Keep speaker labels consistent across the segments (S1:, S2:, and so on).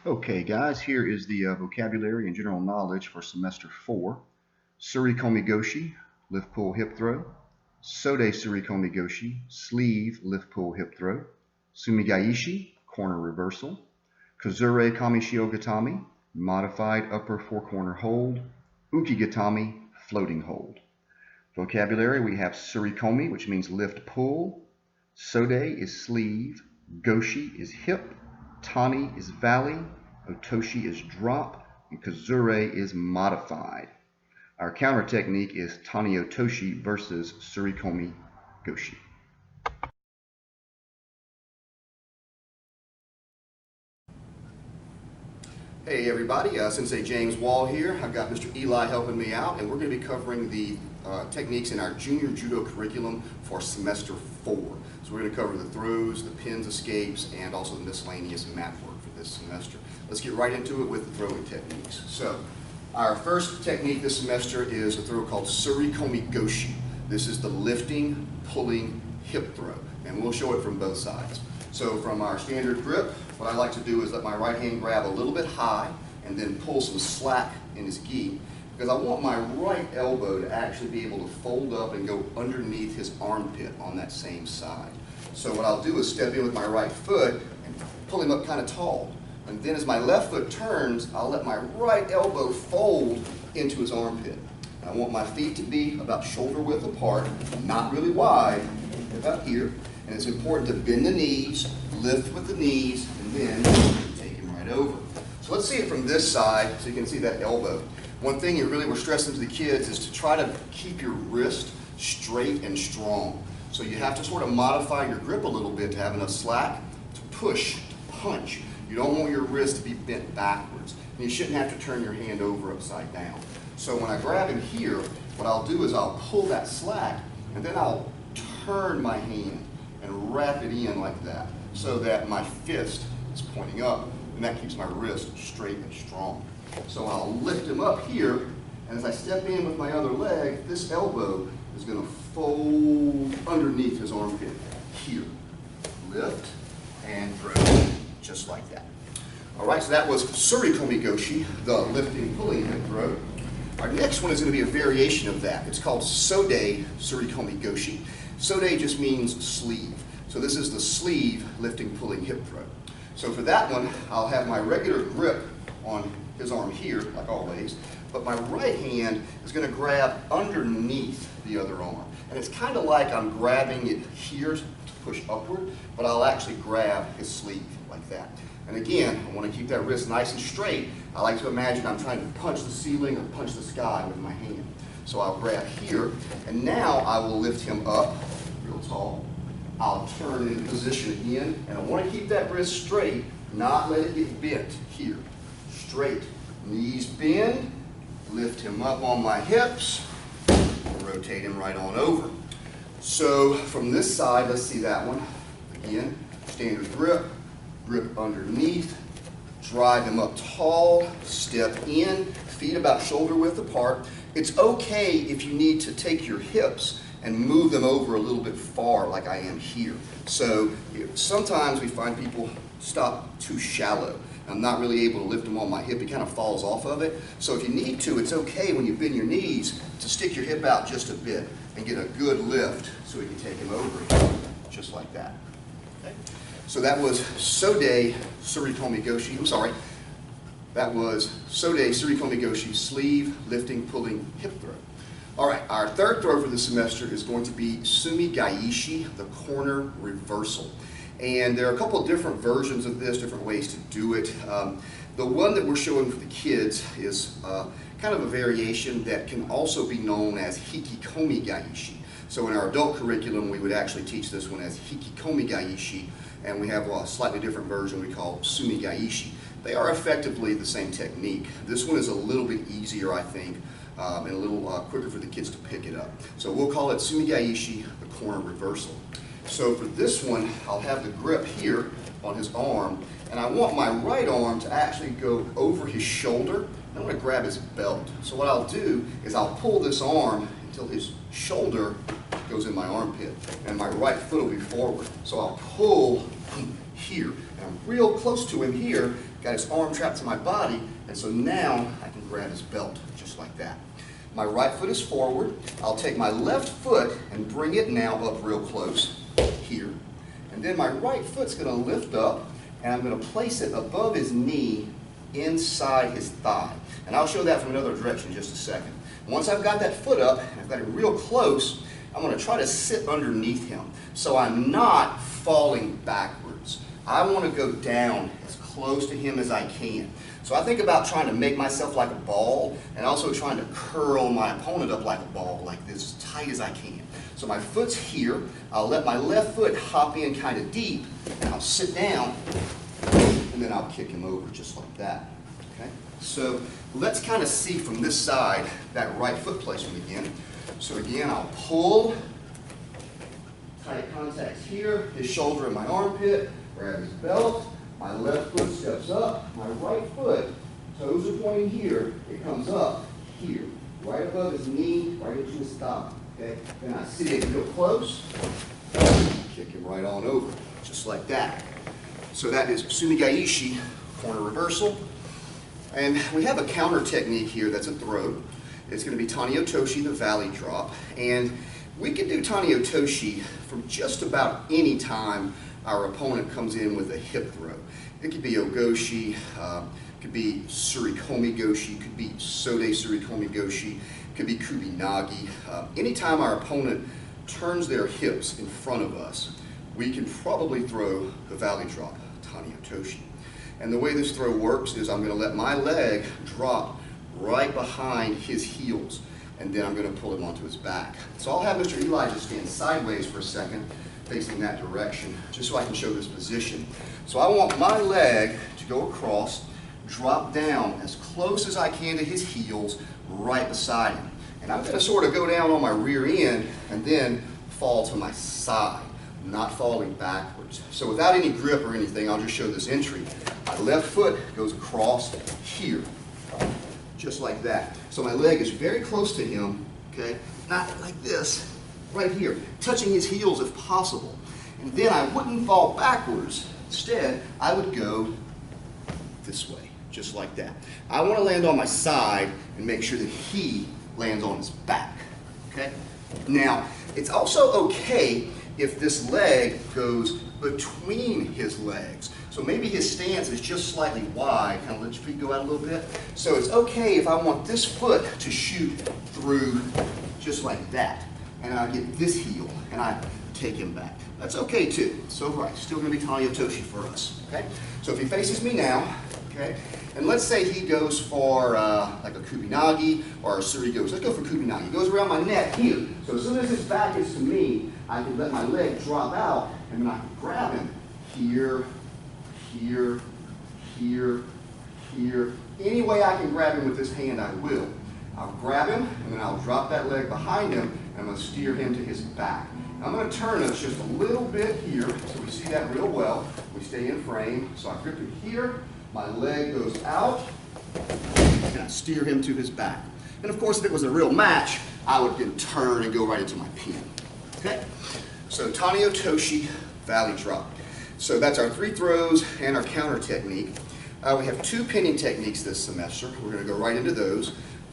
S1: Okay, guys, here is the vocabulary and general knowledge for semester 4. Surikomi Goshi, lift, pull, hip throw. Sode Surikomi Goshi, sleeve, lift, pull, hip throw. Sumigaishi, corner reversal. Kazure Kamishio Gatami, modified upper four corner hold. Ukigatami, floating hold. Vocabulary, we have Surikomi, which means lift, pull. Sode is sleeve. Goshi is hip. Tani is valley. Otoshi is drop, and Kazure is modified. Our counter technique is Tani Otoshi versus Surikomi Goshi. Hey everybody, Sensei James Wall here. I've got Mr. Eli helping me out, and we're going to be covering the techniques in our junior judo curriculum for semester 4. So we're going to cover the throws, the pins, escapes, and also the miscellaneous mat work for this semester. Let's get right into it with the throwing techniques. So our first technique this semester is a throw called Surikomi Goshi. This is the lifting, pulling, hip throw, and we'll show it from both sides. So from our standard grip, what I like to do is let my right hand grab a little bit high and then pull some slack in his gi, because I want my right elbow to actually be able to fold up and go underneath his armpit on that same side. So what I'll do is step in with my right foot and pull him up kind of tall. And then as my left foot turns, I'll let my right elbow fold into his armpit. I want my feet to be about shoulder width apart, not really wide, about here. And it's important to bend the knees, lift with the knees, and then take him right over. So let's see it from this side so you can see that elbow. One thing you really were stressing to the kids is to try to keep your wrist straight and strong. So you have to sort of modify your grip a little bit to have enough slack to push, to punch. You don't want your wrist to be bent backwards. And you shouldn't have to turn your hand over upside down. So when I grab him here, what I'll do is I'll pull that slack, and then I'll turn my hand and wrap it in like that, so that my fist is pointing up, and that keeps my wrist straight and strong. So I'll lift him up here, and as I step in with my other leg, this elbow is going to fold underneath his armpit here. Lift and throw, just like that. All right, so that was Surikomi Goshi, the lifting, pulling hip throw. Our next one is going to be a variation of that. It's called Sode Surikomi Goshi. Sode just means sleeve. So this is the sleeve lifting, pulling, hip throw. So for that one, I'll have my regular grip on his arm here, like always, but my right hand is going to grab underneath the other arm. And it's kind of like I'm grabbing it here to push upward, but I'll actually grab his sleeve like that. And again, I want to keep that wrist nice and straight. I like to imagine I'm trying to punch the ceiling or punch the sky with my hand. So I'll grab here, and now I will lift him up real tall. I'll turn into position again, and I want to keep that wrist straight, not let it get bent here. Straight. Knees bend, lift him up on my hips, rotate him right on over. So from this side, let's see that one. Again, standard grip, grip underneath, drive him up tall, step in, feet about shoulder width apart. It's okay if you need to take your hips and move them over a little bit far like I am here. So sometimes we find people stop too shallow. I'm not really able to lift him on my hip. He kind of falls off of it. So if you need to, it's okay when you bend your knees to stick your hip out just a bit and get a good lift so we can take him over just like that. Okay? So that was Sode Surikomi Goshi. I'm sorry. That was Sode Surikomi Goshi, sleeve, lifting, pulling, hip throw. All right, our third throw for the semester is going to be Sumigaishi, the corner reversal. And there are a couple of different versions of this, different ways to do it. The one that we're showing for the kids is kind of a variation that can also be known as Hikikomi Gaishi. So in our adult curriculum, we would actually teach this one as Hikikomi Gaishi, and we have a slightly different version we call Sumigaishi. They are effectively the same technique. This one is a little bit easier, I think, and a little quicker for the kids to pick it up. So we'll call it Sumigaishi, the corner reversal. So for this one, I'll have the grip here on his arm, and I want my right arm to actually go over his shoulder. I'm going to grab his belt. So what I'll do is I'll pull this arm until his shoulder goes in my armpit, and my right foot will be forward. So I'll pull here, and I'm real close to him here, got his arm trapped to my body, and so now I can grab his belt, just like that. My right foot is forward. I'll take my left foot and bring it now up real close, here. And then my right foot's going to lift up, and I'm going to place it above his knee, inside his thigh. And I'll show that from another direction in just a second. Once I've got that foot up, and I've got it real close, I'm going to try to sit underneath him, so I'm not falling backwards. I want to go down as close to him as I can. So I think about trying to make myself like a ball, and also trying to curl my opponent up like a ball, like this, as tight as I can. So my foot's here. I'll let my left foot hop in kind of deep, and I'll sit down, and then I'll kick him over just like that. Okay? So let's kind of see from this side that right foot placement again. So again, I'll pull, tight contacts here, his shoulder and my armpit, grab his belt, my left foot steps up, my right foot, toes are pointing here, it comes up here, right above his knee, right into his thigh. Okay? Then I sit it real close, kick him right on over, just like that. So that is Sumigaishi, corner reversal. And we have a counter technique here that's a throw. It's going to be Tani-Otoshi, the valley drop. And we can do Tani-Otoshi from just about any time our opponent comes in with a hip throw. It could be Ogoshi, could be Surikomi Goshi, could be Sode Surikomi Goshi, could be Kubinagi. Anytime our opponent turns their hips in front of us, we can probably throw the valley drop, Tani-Otoshi. And the way this throw works is I'm going to let my leg drop right behind his heels, and then I'm going to pull him onto his back. So I'll have Mr. Eli just stand sideways for a second, facing that direction, just so I can show this position. So I want my leg to go across, drop down as close as I can to his heels, right beside him. And I'm going to sort of go down on my rear end and then fall to my side, not falling backwards. So without any grip or anything, I'll just show this entry. My left foot goes across here, just like that. So my leg is very close to him, okay? Not like this, right here, touching his heels if possible. And then I wouldn't fall backwards. Instead, I would go this way, just like that. I want to land on my side and make sure that he lands on his back, okay? Now, it's also okay if this leg goes between his legs. So maybe his stance is just slightly wide, kind of let your feet go out a little bit. So it's okay if I want this foot to shoot through just like that. And I get this heel and I take him back. That's okay too. So right, still gonna be Tani-Otoshi for us, okay? So if he faces me now, okay, and let's say he goes for like a Kubinagi or a Surigoshi. Let's go for Kubinagi. He goes around my neck here. So as soon as his back is to me, I can let my leg drop out and then I can grab him here, here, here, here. Any way I can grab him with this hand, I will. I'll grab him and then I'll drop that leg behind him and I'm going to steer him to his back. I'm going to turn us just a little bit here so we see that real well. We stay in frame. So I grip him here, my leg goes out, and I steer him to his back. And of course, if it was a real match, I would then turn and go right into my pin. Okay? So Tani-Otoshi, valley drop. So that's our 3 throws and our counter technique. We have 2 pinning techniques this semester. We're going to go right into those.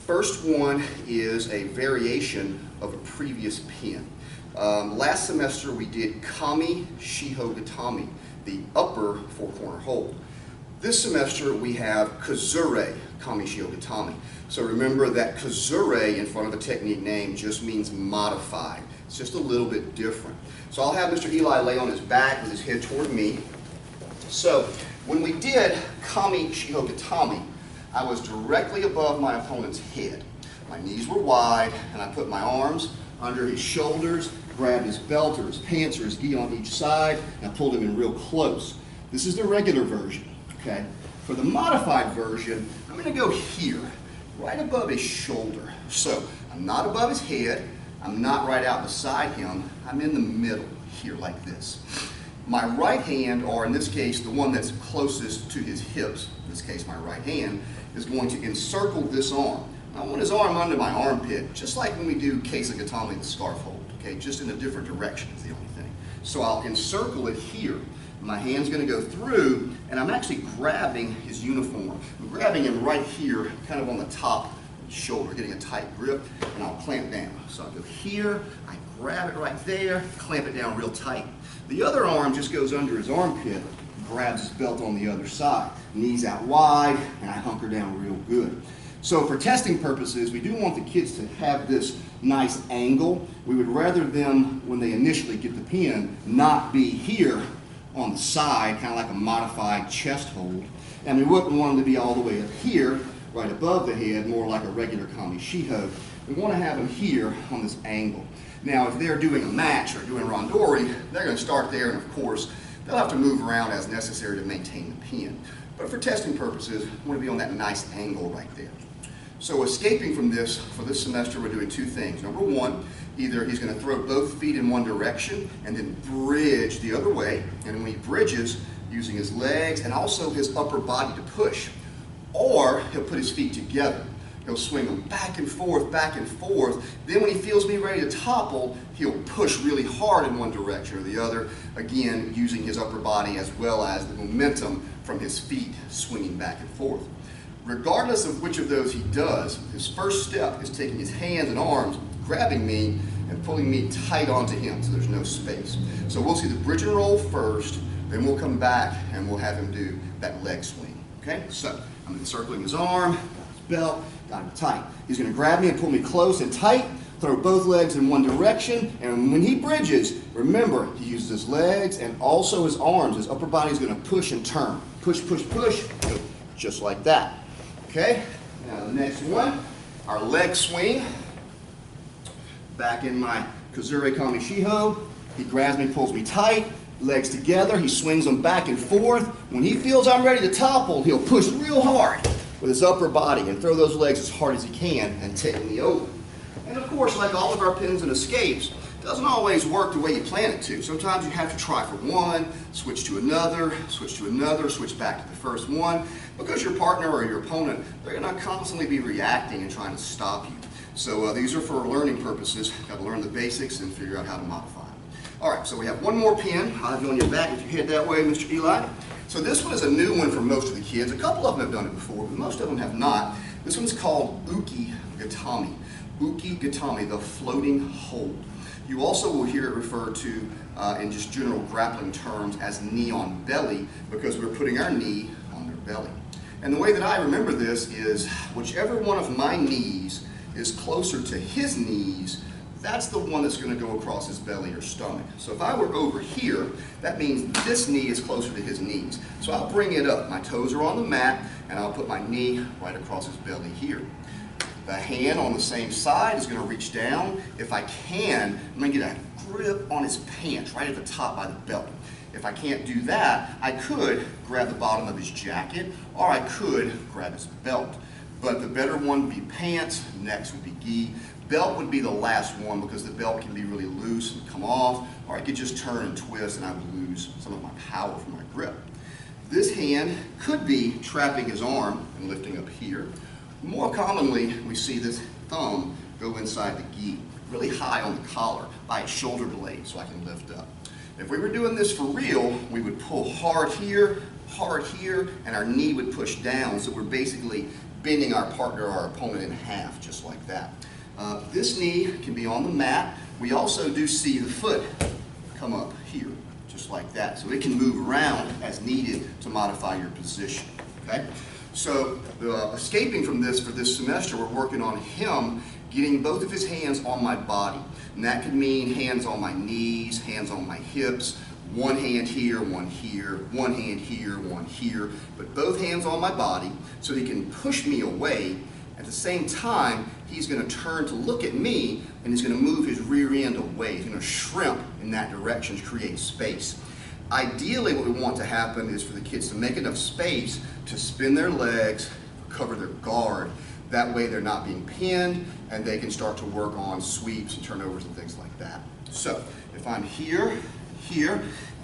S1: First one is a variation of a previous pin. Last semester we did Kami Shiho Gatami, the upper 4-corner hold. This semester we have Kazure Kami Shiho Gatami. So remember that Kazure in front of the technique name just means modified. It's just a little bit different. So I'll have Mr. Eli lay on his back with his head toward me. So when we did Kami Shiho Gatami, I was directly above my opponent's head. My knees were wide, and I put my arms under his shoulders, grabbed his belt or his pants or his gi on each side, and I pulled him in real close. This is the regular version, okay? For the modified version, I'm going to go here, right above his shoulder. So I'm not above his head, I'm not right out beside him, I'm in the middle here like this. My right hand, or in this case, the one that's closest to his hips, in this case my right hand, is going to encircle this arm. I want his arm under my armpit, just like when we do Keisa Gatami, the scarf hold, okay? Just in a different direction is the only thing. So I'll encircle it here. My hand's going to go through, and I'm actually grabbing his uniform. I'm grabbing him right here, kind of on the top shoulder, getting a tight grip, and I'll clamp down. So I go here, I grab it right there, clamp it down real tight. The other arm just goes under his armpit, grabs his belt on the other side. Knees out wide, and I hunker down real good. So for testing purposes, we do want the kids to have this nice angle. We would rather them, when they initially get the pin, not be here on the side, kind of like a modified chest hold. And we wouldn't want them to be all the way up here, right above the head, more like a regular kami shiho. We want to have them here on this angle. Now, if they're doing a match or doing randori, they're going to start there, and of course, they'll have to move around as necessary to maintain the pin. But for testing purposes, we want to be on that nice angle right there. So escaping from this, for this semester, we're doing two things. Number one, either he's going to throw both feet in one direction and then bridge the other way. And when he bridges, using his legs and also his upper body to push. Or he'll put his feet together. He'll swing them back and forth, back and forth. Then when he feels me ready to topple, he'll push really hard in one direction or the other, again, using his upper body as well as the momentum from his feet swinging back and forth. Regardless of which of those he does, his first step is taking his hands and arms, grabbing me, and pulling me tight onto him so there's no space. So we'll see the bridge and roll first, then we'll come back and we'll have him do that leg swing. Okay, so I'm encircling his arm, his belt, got him tight. He's going to grab me and pull me close and tight, throw both legs in one direction, and when he bridges, remember, he uses his legs and also his arms. His upper body is going to push and turn. Push, push, push, just like that. Okay, now the next one, our leg swing. Back in my Kuzure Kami Shiho, he grabs me, pulls me tight, legs together, he swings them back and forth. When he feels I'm ready to topple, he'll push real hard with his upper body and throw those legs as hard as he can and take me over. And of course, like all of our pins and escapes, it doesn't always work the way you plan it to. Sometimes you have to try for one, switch to another, switch back to the first one, because your partner or your opponent, they're going to constantly be reacting and trying to stop you. So these are for learning purposes. Got to learn the basics and figure out how to modify them. All right, so we have one more pin. I'll have you on your back if you head that way, Mr. Eli. So this one is a new one for most of the kids. A couple of them have done it before, but most of them have not. This one's called Uki Gatami. Uki Gatami, the floating hold. You also will hear it referred to in just general grappling terms as knee on belly, because we're putting our knee on their belly. And the way that I remember this is whichever one of my knees is closer to his knees, that's the one that's going to go across his belly or stomach. So if I were over here, that means this knee is closer to his knees. So I'll bring it up. My toes are on the mat, and I'll put my knee right across his belly here. The hand on the same side is going to reach down. If I can, I'm going to get a grip on his pants right at the top by the belt. If I can't do that, I could grab the bottom of his jacket, or I could grab his belt. But the better one would be pants, next would be gi. Belt would be the last one because the belt can be really loose and come off, or I could just turn and twist and I would lose some of my power from my grip. This hand could be trapping his arm and lifting up here. More commonly, we see this thumb go inside the gi, really high on the collar by its shoulder blade so I can lift up. If we were doing this for real, we would pull hard here, and our knee would push down, so we're basically bending our partner or our opponent in half, just like that. This knee can be on the mat. We also do see the foot come up here, just like that. So it can move around as needed to modify your position, okay? So escaping from this for this semester, we're working on him getting both of his hands on my body. And that could mean hands on my knees, hands on my hips, one hand here, one here, one hand here, one here, but both hands on my body so he can push me away. At the same time, he's going to turn to look at me and he's going to move his rear end away. He's going to shrimp in that direction to create space. Ideally, what we want to happen is for the kids to make enough space to spin their legs, cover their guard. That way they're not being pinned and they can start to work on sweeps and turnovers and things like that. So if I'm here,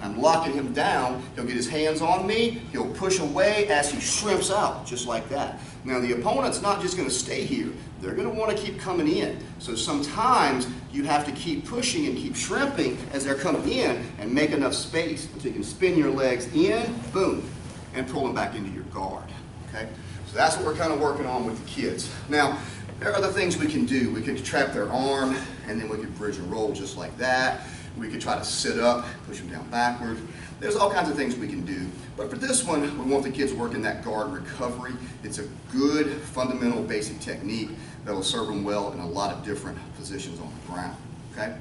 S1: I'm locking him down. He'll get his hands on me. He'll push away as he shrimps out, just like that. Now the opponent's not just going to stay here. They're going to want to keep coming in. So sometimes you have to keep pushing and keep shrimping as they're coming in and make enough space so you can spin your legs in, boom, and pull them back into your guard. Okay? So that's what we're kind of working on with the kids. Now, there are other things we can do. We could trap their arm, and then we could bridge and roll just like that. We could try to sit up, push them down backward. There's all kinds of things we can do. But for this one, we want the kids working that guard recovery. It's a good, fundamental, basic technique that will serve them well in a lot of different positions on the ground. Okay?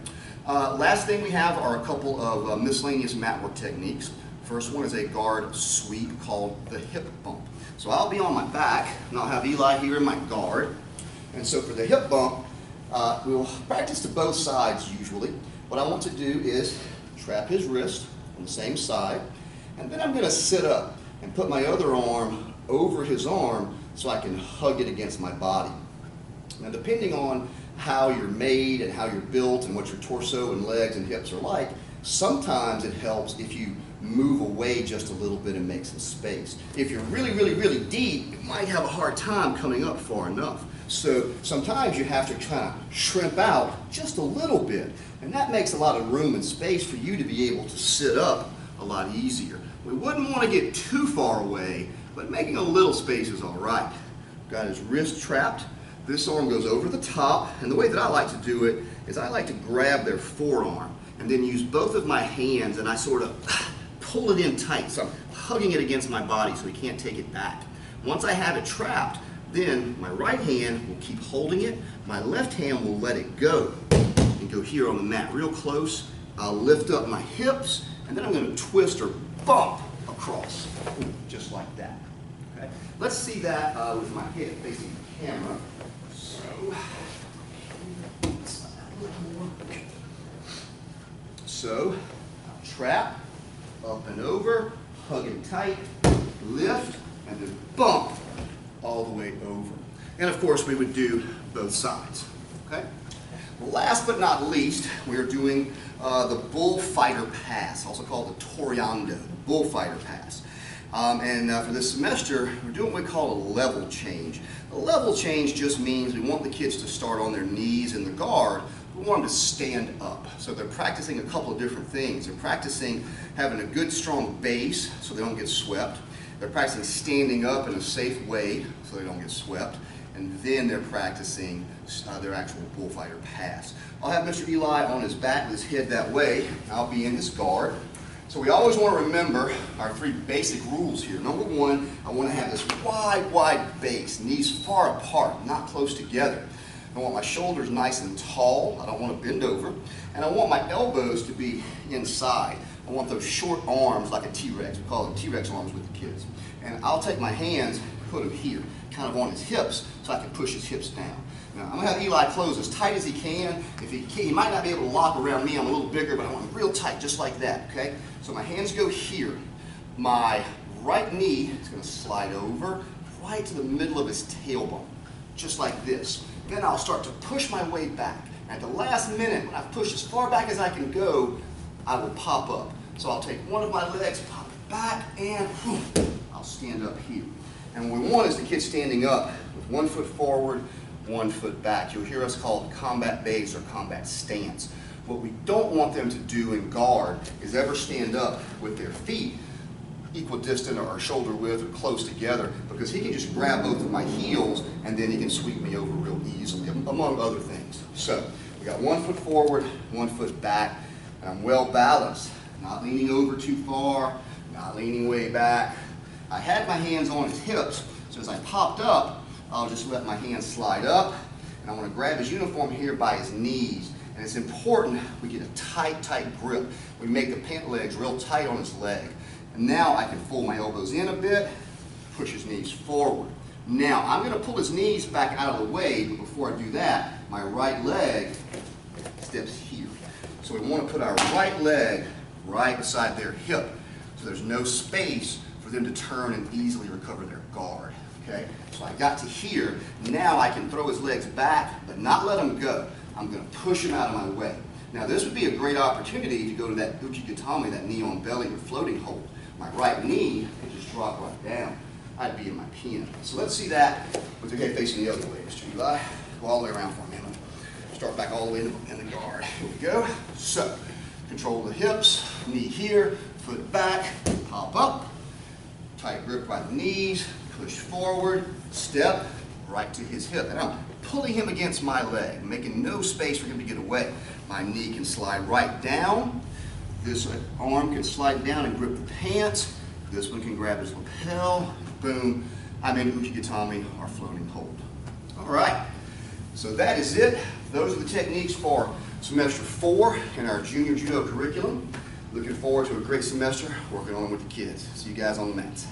S1: Last thing we have are a couple of miscellaneous mat work techniques. First one is a guard sweep called the hip bump. So I'll be on my back, and I'll have Eli here in my guard. And so for the hip bump, we'll practice to both sides usually. What I want to do is trap his wrist on the same side, and then I'm going to sit up and put my other arm over his arm so I can hug it against my body. Now depending on how you're made and how you're built and what your torso and legs and hips are like, sometimes it helps if you move away just a little bit and make some space. If you're really, really, really deep, you might have a hard time coming up far enough. So sometimes you have to kind of shrimp out just a little bit, and that makes a lot of room and space for you to be able to sit up a lot easier. We wouldn't want to get too far away, but making a little space is all right. Got his wrist trapped. This arm goes over the top, and the way that I like to do it is I like to grab their forearm and then use both of my hands and I sort of pull it in tight. So I'm hugging it against my body so he can't take it back. Once I have it trapped, then my right hand will keep holding it, my left hand will let it go and go here on the mat real close. I'll lift up my hips, and then I'm going to twist or bump across, just like that. Okay? Let's see that with my head facing the camera. So, I'll trap, up and over, hugging tight, lift, and then bump all the way over. And of course, we would do both sides. Okay? Last but not least, we are doing the bullfighter pass, also called the toreando, the bullfighter pass. For this semester, we're doing what we call a level change. A level change just means we want the kids to start on their knees in the guard. We want them to stand up. So they're practicing a couple of different things. They're practicing having a good, strong base so they don't get swept. They're practicing standing up in a safe way so they don't get swept. And then they're practicing their actual bullfighter pass. I'll have Mr. Eli on his back with his head that way. I'll be in his guard. So we always want to remember our three basic rules here. Number one, I want to have this wide base, knees far apart, not close together. I want my shoulders nice and tall. I don't want to bend over. And I want my elbows to be inside. I want those short arms like a T-Rex. We call them T-Rex arms with the kids. And I'll take my hands, put them here, kind of on his hips, so I can push his hips down. Now, I'm going to have Eli close as tight as he can. If he might not be able to lock around me. I'm a little bigger, but I want him real tight, just like that, okay? So my hands go here. My right knee is going to slide over right to the middle of his tailbone, just like this. Then I'll start to push my way back. At the last minute, when I've pushed as far back as I can go, I will pop up. So I'll take one of my legs, pop it back, and I'll stand up here. And what we want is the kid standing up with 1 foot forward, 1 foot back. You'll hear us call it combat base or combat stance. What we don't want them to do in guard is ever stand up with their feet equidistant or shoulder width or close together, because he can just grab both of my heels and then he can sweep me over real easily, among other things. So we got 1 foot forward, 1 foot back, and I'm well balanced, not leaning over too far, not leaning way back. I had my hands on his hips, so as I popped up, I'll just let my hands slide up, and I want to grab his uniform here by his knees. And it's important we get a tight grip. We make the pant legs real tight on his leg. And now I can fold my elbows in a bit, push his knees forward. Now I'm going to pull his knees back out of the way, but before I do that, my right leg steps here. So we want to put our right leg right beside their hip, so there's no space for them to turn and easily recover their guard. Okay? So I got to here. Now I can throw his legs back, but not let him go. I'm going to push him out of my way. Now this would be a great opportunity to go to that uchigatame, that knee on belly or floating hold. My right knee could just drop right down. I'd be in my pin. So let's see that with your head facing the other way, Mr. Eli. Go all the way around for me. Start back all the way in the guard. Here we go. So, control the hips, knee here, foot back, pop up, tight grip by the knees, push forward, step right to his hip. And I'm pulling him against my leg, making no space for him to get away. My knee can slide right down. This arm can slide down and grip the pants. This one can grab his lapel. Boom. I'm in uchigatame, or floating hold. All right. So that is it. Those are the techniques for semester 4 in our junior judo curriculum. Looking forward to a great semester working on them with the kids. See you guys on the mats.